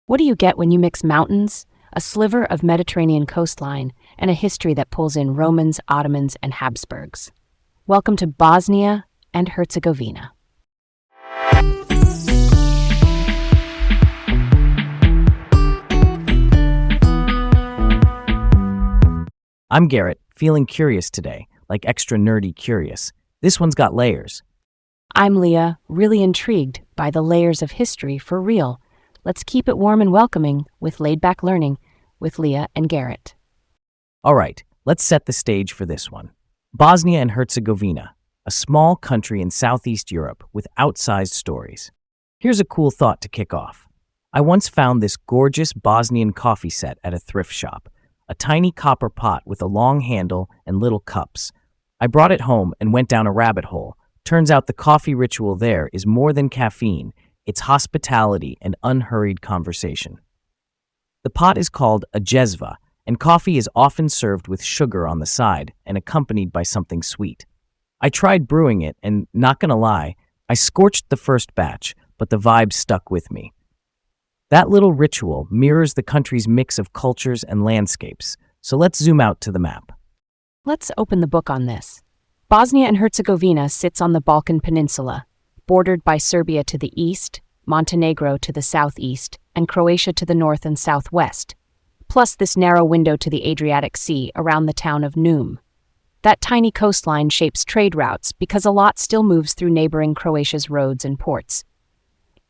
What do you get when you mix mountains, a sliver of Mediterranean coastline, and a history that pulls in Romans, Ottomans, and Habsburgs? Welcome to Bosnia and Herzegovina. I'm Garrett, feeling curious today, like extra nerdy curious. This one's got layers. I'm Leah, really intrigued by the layers of history for real. Let's keep it warm and welcoming with laid-back learning with Leah and Garrett. All right, let's set the stage for this one. Bosnia and Herzegovina, a small country in Southeast Europe with outsized stories. Here's a cool thought to kick off. I once found this gorgeous Bosnian coffee set at a thrift shop, a tiny copper pot with a long handle and little cups. I brought it home and went down a rabbit hole. Turns out the coffee ritual there is more than caffeine. It's hospitality and unhurried conversation. The pot is called a jezva, and coffee is often served with sugar on the side and accompanied by something sweet. I tried brewing it, and not gonna lie, I scorched the first batch, but the vibe stuck with me. That little ritual mirrors the country's mix of cultures and landscapes, so let's zoom out to the map. Let's open the book on this. Bosnia and Herzegovina sits on the Balkan Peninsula, bordered by Serbia to the east, Montenegro to the southeast, and Croatia to the north and southwest, plus this narrow window to the Adriatic Sea around the town of Neum. That tiny coastline shapes trade routes because a lot still moves through neighboring Croatia's roads and ports.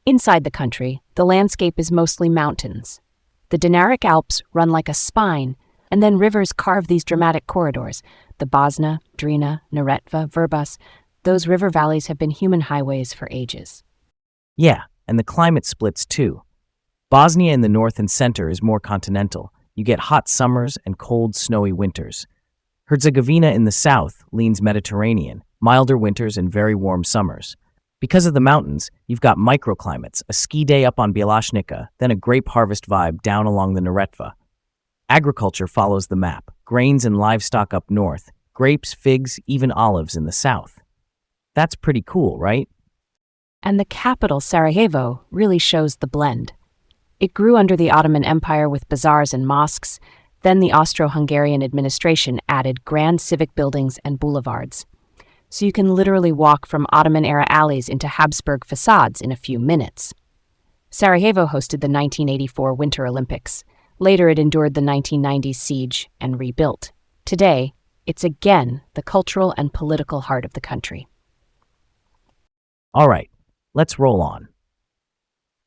Inside the country, the landscape is mostly mountains. The Dinaric Alps run like a spine, and then rivers carve these dramatic corridors. The Bosna, Drina, Neretva, Vrbas, those river valleys have been human highways for ages. Yeah, and the climate splits too. Bosnia in the north and center is more continental. You get hot summers and cold, snowy winters. Herzegovina in the south leans Mediterranean, milder winters and very warm summers. Because of the mountains, you've got microclimates, a ski day up on Bjelašnica, then a grape harvest vibe down along the Neretva. Agriculture follows the map, grains and livestock up north, grapes, figs, even olives in the south. That's pretty cool, right? And the capital, Sarajevo, really shows the blend. It grew under the Ottoman Empire with bazaars and mosques, then the Austro-Hungarian administration added grand civic buildings and boulevards. So you can literally walk from Ottoman-era alleys into Habsburg facades in a few minutes. Sarajevo hosted the 1984 Winter Olympics. Later, it endured the 1990s siege and rebuilt. Today, it's again the cultural and political heart of the country. All right, let's roll on.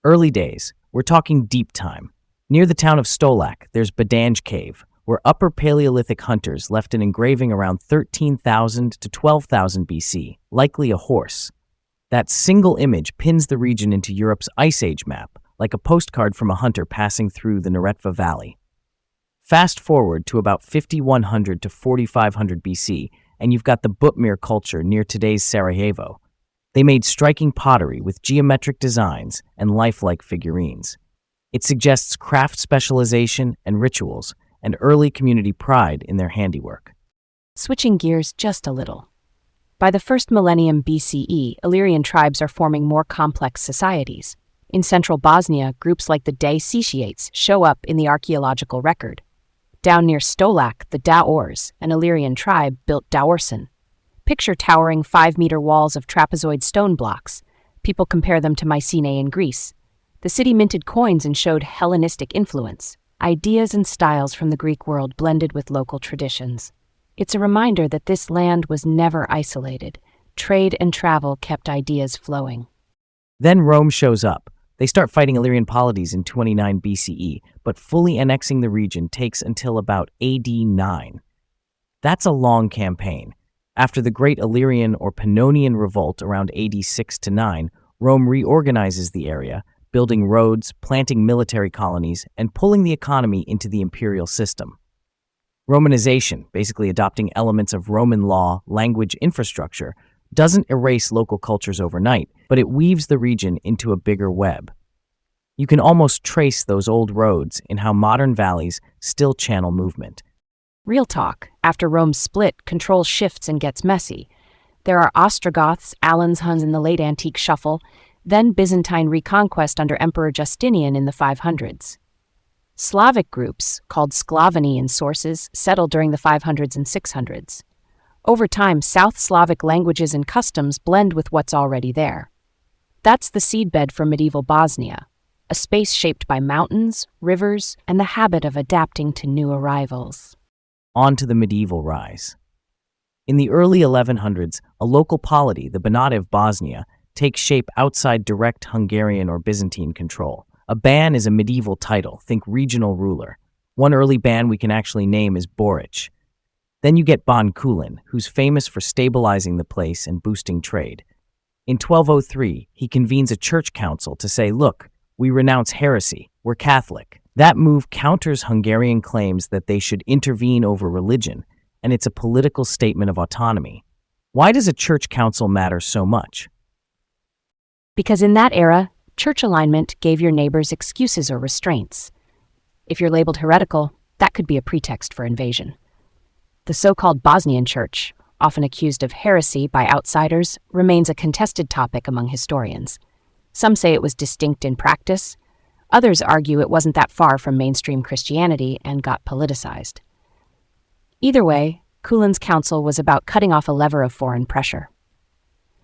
Early days, we're talking deep time. Near the town of Stolac, there's Badanj Cave, where Upper Paleolithic hunters left an engraving around 13,000 to 12,000 BC, likely a horse. That single image pins the region into Europe's Ice Age map, like a postcard from a hunter passing through the Neretva Valley. Fast forward to about 5100 to 4500 BC, and you've got the Butmir culture near today's Sarajevo. They made striking pottery with geometric designs and lifelike figurines. It suggests craft specialization and rituals, and early community pride in their handiwork. Switching gears just a little. By the first millennium BCE, Illyrian tribes are forming more complex societies. In central Bosnia, groups like the Daesitiates show up in the archaeological record. Down near Stolac, the Daors, an Illyrian tribe, built Daorsan. Picture towering 5-meter walls of trapezoid stone blocks. People compare them to Mycenae in Greece. The city minted coins and showed Hellenistic influence. Ideas and styles from the Greek world blended with local traditions. It's a reminder that this land was never isolated. Trade and travel kept ideas flowing. Then Rome shows up. They start fighting Illyrian polities in 29 BCE, but fully annexing the region takes until about AD 9. That's a long campaign. After the Great Illyrian or Pannonian Revolt around AD 6 to 9, Rome reorganizes the area, building roads, planting military colonies, and pulling the economy into the imperial system. Romanization, basically adopting elements of Roman law, language, infrastructure, doesn't erase local cultures overnight, but it weaves the region into a bigger web. You can almost trace those old roads in how modern valleys still channel movement. Real talk, after Rome's split, control shifts and gets messy. There are Ostrogoths, Alans Huns in the late antique shuffle, then Byzantine reconquest under Emperor Justinian in the 500s. Slavic groups, called Sklavony in sources, settled during the 500s and 600s. Over time, South Slavic languages and customs blend with what's already there. That's the seedbed for medieval Bosnia, a space shaped by mountains, rivers, and the habit of adapting to new arrivals. On to the medieval rise. In the early 1100s, a local polity, the Banat of Bosnia, takes shape outside direct Hungarian or Byzantine control. A ban is a medieval title, think regional ruler. One early ban we can actually name is Boric. Then you get Ban Kulin, who's famous for stabilizing the place and boosting trade. In 1203, he convenes a church council to say, look, we renounce heresy, we're Catholic. That move counters Hungarian claims that they should intervene over religion, and it's a political statement of autonomy. Why does a church council matter so much? Because in that era, church alignment gave your neighbors excuses or restraints. If you're labeled heretical, that could be a pretext for invasion. The so-called Bosnian Church, often accused of heresy by outsiders, remains a contested topic among historians. Some say it was distinct in practice. Others argue it wasn't that far from mainstream Christianity and got politicized. Either way, Kulin's council was about cutting off a lever of foreign pressure.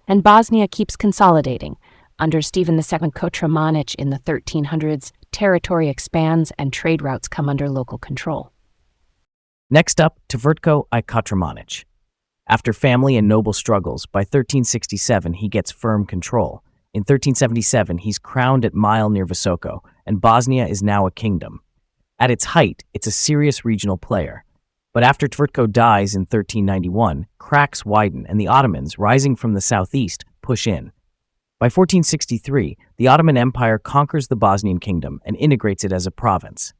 And Bosnia keeps consolidating. Under Stephen II Kotromanic in the 1300s, territory expands and trade routes come under local control. Next up, Tvrtko I Kotromanic. After family and noble struggles, by 1367 he gets firm control. In 1377 he's crowned at Mile near Visoko, and Bosnia is now a kingdom. At its height, it's a serious regional player. But after Tvrtko dies in 1391, cracks widen and the Ottomans, rising from the southeast, push in. By 1463, the Ottoman Empire conquers the Bosnian kingdom and integrates it as a province.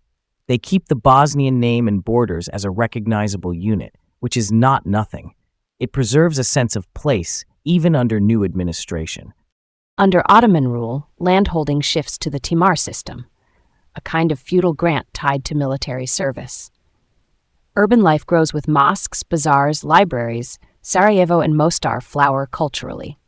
They keep the Bosnian name and borders as a recognizable unit, which is not nothing. It preserves a sense of place, even under new administration. Under Ottoman rule, landholding shifts to the Timar system, a kind of feudal grant tied to military service. Urban life grows with mosques, bazaars, libraries. Sarajevo and Mostar flower culturally.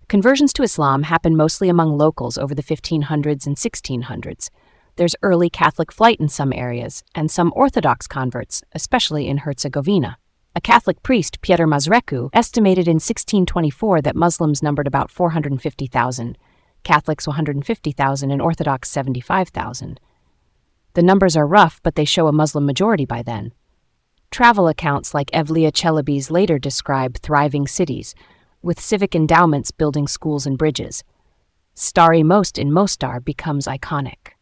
Conversions to Islam happen mostly among locals over the 1500s and 1600s. There's early Catholic flight in some areas, and some Orthodox converts, especially in Herzegovina. A Catholic priest, Petar Mazreku, estimated in 1624 that Muslims numbered about 450,000, Catholics 150,000, and Orthodox 75,000. The numbers are rough, but they show a Muslim majority by then. Travel accounts like Evliya Çelebi's later describe thriving cities, with civic endowments building schools and bridges. Stari Most in Mostar becomes iconic.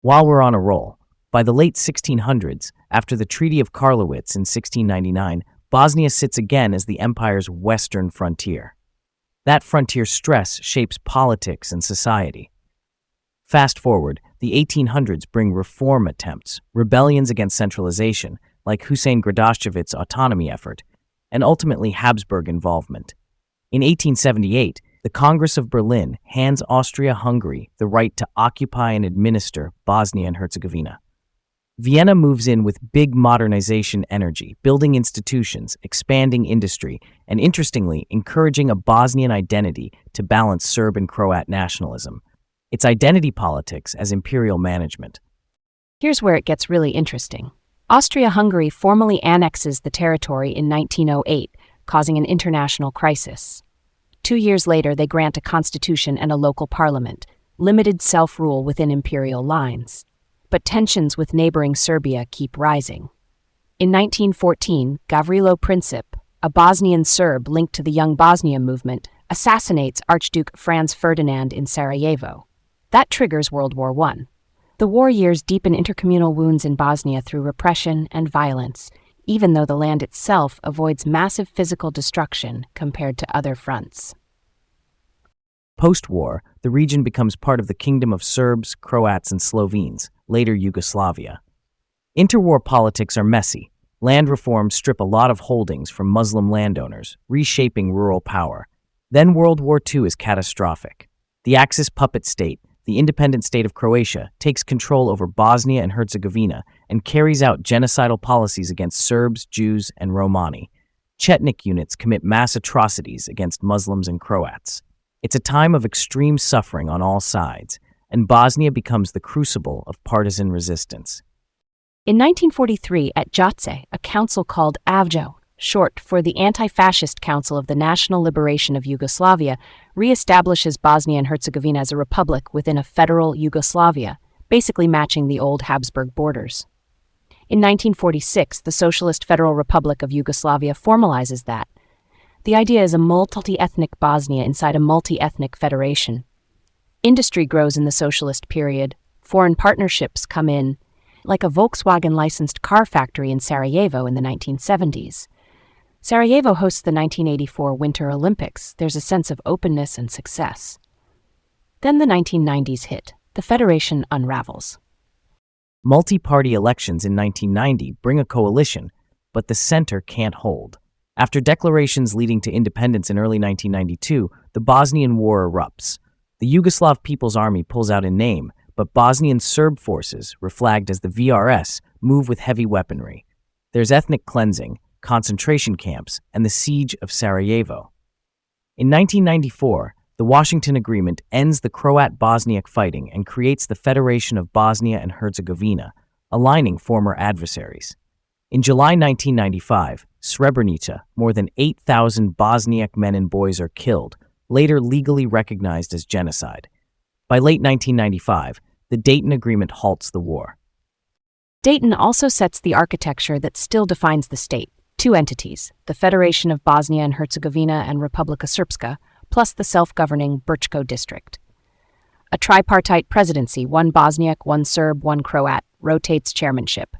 While we're on a roll, by the late 1600s, after the Treaty of Karlowitz in 1699, Bosnia sits again as the empire's western frontier. That frontier stress shapes politics and society. Fast forward, the 1800s bring reform attempts, rebellions against centralization, like Hussein Gradašević's autonomy effort, and ultimately Habsburg involvement. In 1878, the Congress of Berlin hands Austria-Hungary the right to occupy and administer Bosnia and Herzegovina. Vienna moves in with big modernization energy, building institutions, expanding industry, and interestingly, encouraging a Bosnian identity to balance Serb and Croat nationalism. It's identity politics as imperial management. Here's where it gets really interesting. Austria-Hungary formally annexes the territory in 1908, causing an international crisis. 2 years later, they grant a constitution and a local parliament, limited self-rule within imperial lines. But tensions with neighboring Serbia keep rising. In 1914, Gavrilo Princip, a Bosnian Serb linked to the Young Bosnia movement, assassinates Archduke Franz Ferdinand in Sarajevo. That triggers World War I. The war years deepen intercommunal wounds in Bosnia through repression and violence, even though the land itself avoids massive physical destruction compared to other fronts. Post-war, the region becomes part of the Kingdom of Serbs, Croats, and Slovenes, later Yugoslavia. Interwar politics are messy. Land reforms strip a lot of holdings from Muslim landowners, reshaping rural power. Then World War II is catastrophic. The Axis puppet state, the independent state of Croatia, takes control over Bosnia and Herzegovina and carries out genocidal policies against Serbs, Jews, and Romani. Chetnik units commit mass atrocities against Muslims and Croats. It's a time of extreme suffering on all sides, and Bosnia becomes the crucible of partisan resistance. In 1943, at Jatse, a council called AVJO, short for the Anti-Fascist Council of the National Liberation of Yugoslavia, re-establishes Bosnia and Herzegovina as a republic within a federal Yugoslavia, basically matching the old Habsburg borders. In 1946, the Socialist Federal Republic of Yugoslavia formalizes that. The idea is a multi-ethnic Bosnia inside a multi-ethnic federation. Industry grows in the socialist period. Foreign partnerships come in, like a Volkswagen-licensed car factory in Sarajevo in the 1970s. Sarajevo hosts the 1984 Winter Olympics. There's a sense of openness and success. Then the 1990s hit. The federation unravels. Multi-party elections in 1990 bring a coalition, but the center can't hold. After declarations leading to independence in early 1992, the Bosnian War erupts. The Yugoslav People's Army pulls out in name, but Bosnian Serb forces, reflagged as the VRS, move with heavy weaponry. There's ethnic cleansing, concentration camps, and the siege of Sarajevo. In 1994, the Washington Agreement ends the Croat-Bosniak fighting and creates the Federation of Bosnia and Herzegovina, aligning former adversaries. In July 1995, Srebrenica, more than 8,000 Bosniak men and boys are killed, later legally recognized as genocide. By late 1995, the Dayton Agreement halts the war. Dayton also sets the architecture that still defines the state. Two entities, the Federation of Bosnia and Herzegovina and Republika Srpska, plus the self-governing Brčko district. A tripartite presidency, one Bosniak, one Serb, one Croat, rotates chairmanship.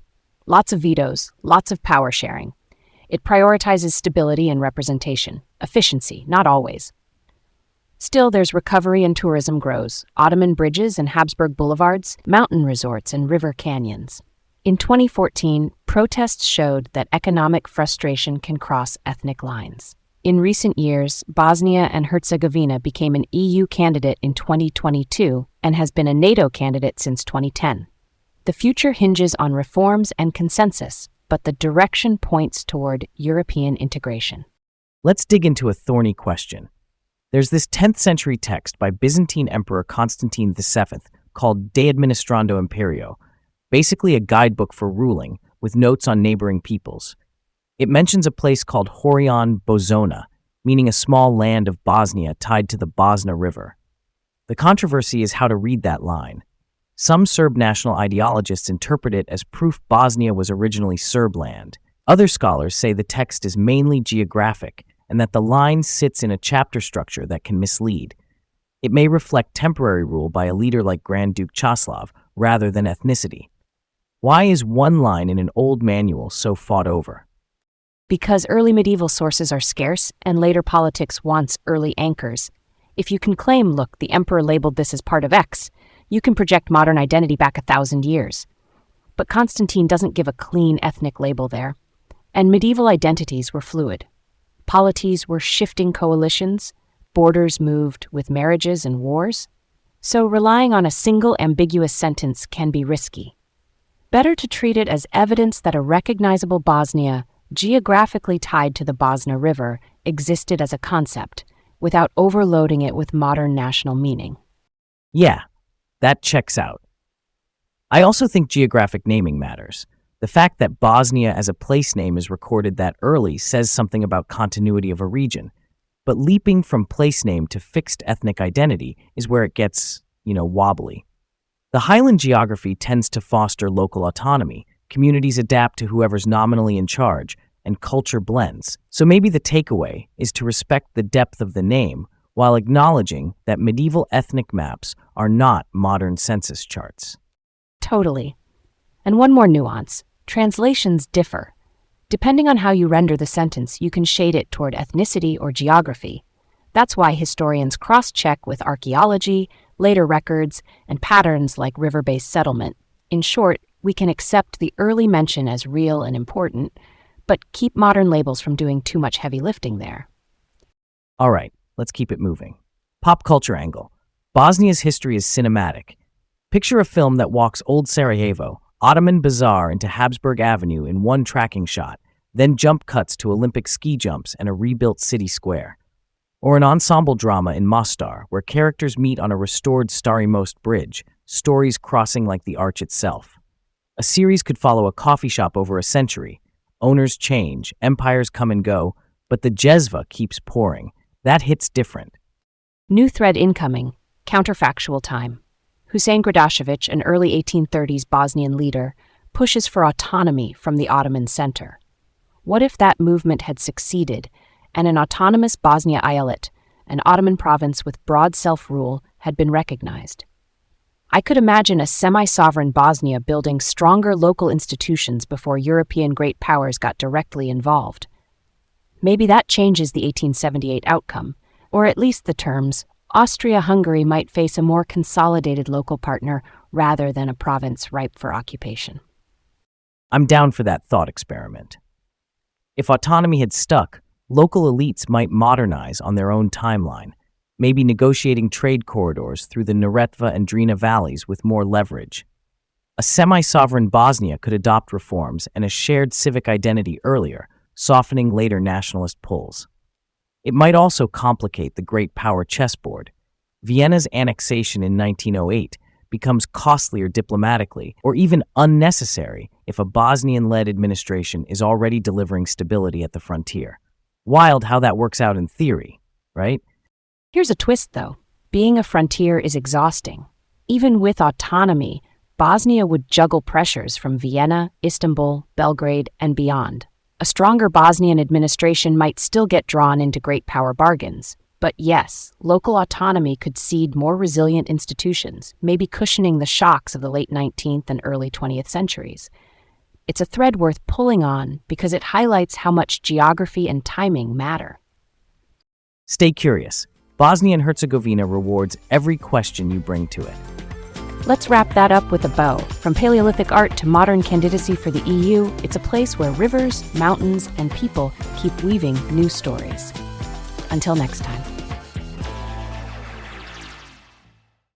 Lots of vetoes, lots of power sharing. It prioritizes stability and representation. Efficiency, not always. Still, there's recovery and tourism grows. Ottoman bridges and Habsburg boulevards, mountain resorts and river canyons. In 2014, protests showed that economic frustration can cross ethnic lines. In recent years, Bosnia and Herzegovina became an EU candidate in 2022 and has been a NATO candidate since 2010. The future hinges on reforms and consensus, but the direction points toward European integration. Let's dig into a thorny question. There's this 10th century text by Byzantine Emperor Constantine VII called De Administrando Imperio, basically a guidebook for ruling, with notes on neighboring peoples. It mentions a place called Horion Bozona, meaning a small land of Bosnia tied to the Bosna River. The controversy is how to read that line. Some Serb national ideologists interpret it as proof Bosnia was originally Serb land. Other scholars say the text is mainly geographic and that the line sits in a chapter structure that can mislead. It may reflect temporary rule by a leader like Grand Duke Czaslaw rather than ethnicity. Why is one line in an old manual so fought over? Because early medieval sources are scarce and later politics wants early anchors. If you can claim, look, the emperor labeled this as part of X, you can project modern identity back 1,000 years. But Constantine doesn't give a clean ethnic label there. And medieval identities were fluid. Polities were shifting coalitions, borders moved with marriages and wars. So relying on a single ambiguous sentence can be risky. Better to treat it as evidence that a recognizable Bosnia, geographically tied to the Bosna River, existed as a concept, without overloading it with modern national meaning. Yeah, that checks out. I also think geographic naming matters. The fact that Bosnia as a place name is recorded that early says something about continuity of a region, but leaping from place name to fixed ethnic identity is where it gets, wobbly. The highland geography tends to foster local autonomy. Communities adapt to whoever's nominally in charge, and culture blends. So maybe the takeaway is to respect the depth of the name while acknowledging that medieval ethnic maps are not modern census charts. Totally. And one more nuance. Translations differ. Depending on how you render the sentence, you can shade it toward ethnicity or geography. That's why historians cross-check with archaeology, later records, and patterns like river-based settlement. In short, we can accept the early mention as real and important, but keep modern labels from doing too much heavy lifting there. All right, let's keep it moving. Pop culture angle. Bosnia's history is cinematic. Picture a film that walks old Sarajevo, Ottoman Bazaar into Habsburg Avenue in one tracking shot, then jump cuts to Olympic ski jumps and a rebuilt city square. Or an ensemble drama in Mostar, where characters meet on a restored Stari Most bridge, stories crossing like the arch itself. A series could follow a coffee shop over a century. Owners change, empires come and go, but the jezva keeps pouring. That hits different. New thread incoming. Counterfactual time. Hussein Gradašević, an early 1830s Bosnian leader, pushes for autonomy from the Ottoman center. What if that movement had succeeded, and an autonomous Bosnia Eyalet, an Ottoman province with broad self-rule, had been recognized? I could imagine a semi-sovereign Bosnia building stronger local institutions before European great powers got directly involved. Maybe that changes the 1878 outcome, or at least the terms. Austria-Hungary might face a more consolidated local partner rather than a province ripe for occupation. I'm down for that thought experiment. If autonomy had stuck, local elites might modernize on their own timeline, maybe negotiating trade corridors through the Neretva and Drina valleys with more leverage. A semi-sovereign Bosnia could adopt reforms and a shared civic identity earlier, softening later nationalist pulls. It might also complicate the great power chessboard. Vienna's annexation in 1908 becomes costlier diplomatically or even unnecessary if a Bosnian-led administration is already delivering stability at the frontier. Wild how that works out in theory, right? Here's a twist, though. Being a frontier is exhausting. Even with autonomy, Bosnia would juggle pressures from Vienna, Istanbul, Belgrade, and beyond. A stronger Bosnian administration might still get drawn into great power bargains. But yes, local autonomy could seed more resilient institutions, maybe cushioning the shocks of the late 19th and early 20th centuries. It's a thread worth pulling on because it highlights how much geography and timing matter. Stay curious. Bosnia and Herzegovina rewards every question you bring to it. Let's wrap that up with a bow. From Paleolithic art to modern candidacy for the EU, it's a place where rivers, mountains, and people keep weaving new stories. Until next time.